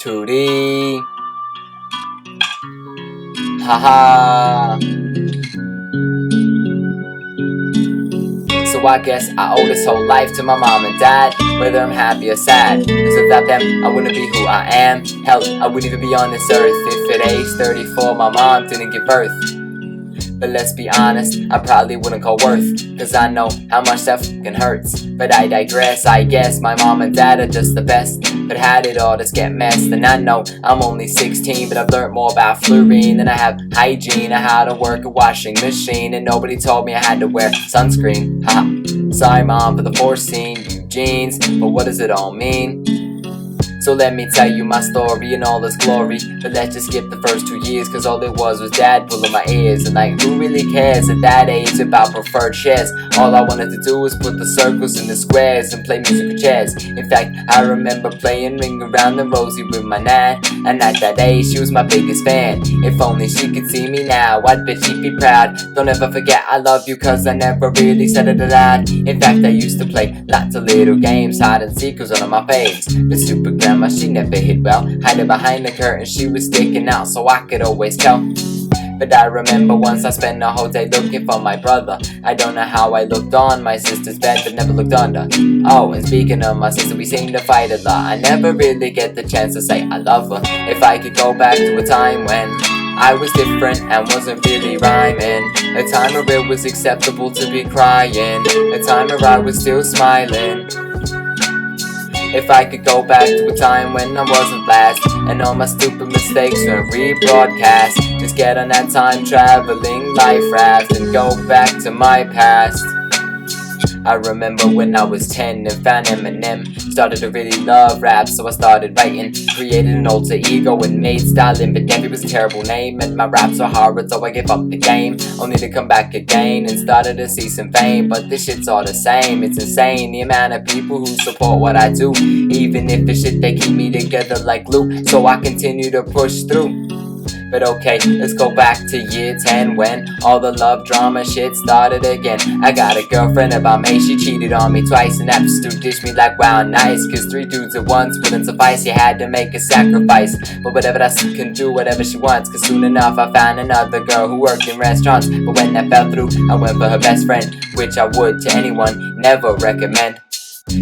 TwoDee. Haha. So I guess I owe this whole life to my mom and dad, whether I'm happy or sad. Cause without them, I wouldn't be who I am. Hell, I wouldn't even be on this earth if at age 34 my mom didn't give birth. But let's be honest, I probably wouldn't call worth, cause I know how much that fucking hurts. But I digress, I guess my mom and dad are just the best, but how did all this get messed? And I know I'm only 16, but I've learned more about fluorine than I have hygiene, or how to work a washing machine. And nobody told me I had to wear sunscreen. Haha. Sorry mom for the foreseen Eugenes, but what does it all mean? So let me tell you my story in all its glory. But let's just skip the first 2 years, cause all it was dad pulling my ears. And like, who really cares at that age about preferred shares? All I wanted to do was put the circles in the squares and play musical chairs. In fact, I remember playing Ring Around the Rosie with my nan, and at that age she was my biggest fan. If only she could see me now, I'd bet she'd be proud. Don't ever forget I love you, cause I never really said it aloud. In fact, I used to play lots of little games, hide and seek was one of my faves. The super grandma, she never hid well, hiding behind the curtain she was sticking out so I could always tell. But I remember once I spent a whole day looking for my brother. I don't know how I looked on my sister's bed but never looked under. Oh, and speaking of my sister, we seem to fight a lot. I never really get the chance to say I love her. If I could go back to a time when I was different and wasn't really rhyming, a time where it was acceptable to be crying, a time where I was still smiling. If I could go back to a time when I wasn't last, and all my stupid mistakes weren't rebroadcast, just get on that time traveling life raft and go back to my past. I remember when I was 10 and found Eminem, started to really love rap, so I started writing, created an alter ego and made styling, but Debbie was a terrible name and my raps were horrid, so I gave up the game, only to come back again and started to see some fame. But this shit's all the same, it's insane the amount of people who support what I do, even if the shit they keep me together like glue, so I continue to push through. But okay, let's go back to year 10 when all the love drama shit started again. I got a girlfriend about me, she cheated on me twice, and that still dished me like wow nice, cause 3 dudes at once wouldn't suffice, you had to make a sacrifice. But whatever that can do whatever she wants, cause soon enough I found another girl who worked in restaurants. But when that fell through, I went for her best friend, which I would to anyone never recommend,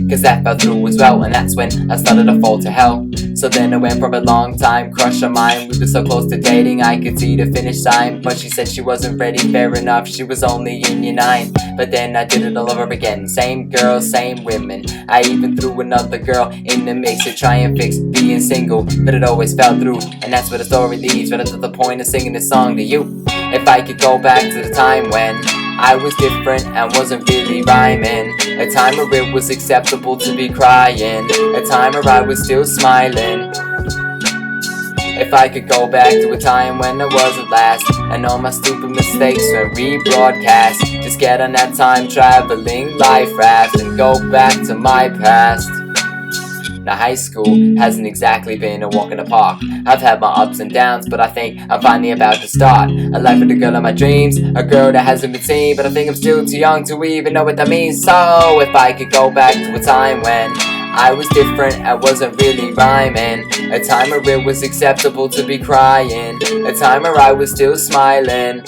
cause that fell through as well, and that's when I started to fall to hell. So then I went from a long time crush of mine, we were so close to dating I could see the finish sign, but she said she wasn't ready, fair enough, she was only in year 9. But then I did it all over again, same girls, same women, I even threw another girl in the mix to try and fix being single, but it always fell through, and that's where the story leads, right up to the point of singing this song to you. If I could go back to the time when I was different and wasn't really rhyming, a time where it was acceptable to be crying, a time where I was still smiling. If I could go back to a time when I wasn't last, and all my stupid mistakes were rebroadcast, just get on that time traveling life raft and go back to my past. Now high school hasn't exactly been a walk in the park. I've had my ups and downs, but I think I'm finally about to start a life with the girl of my dreams, a girl that hasn't been seen, but I think I'm still too young to even know what that means. So if I could go back to a time when I was different, I wasn't really rhyming, a time where it was acceptable to be crying, a time where I was still smiling.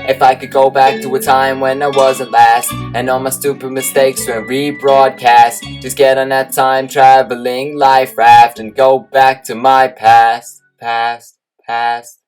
If I could go back to a time when I wasn't last, and all my stupid mistakes were rebroadcast, just get on that time traveling life raft and go back to my past, past, past.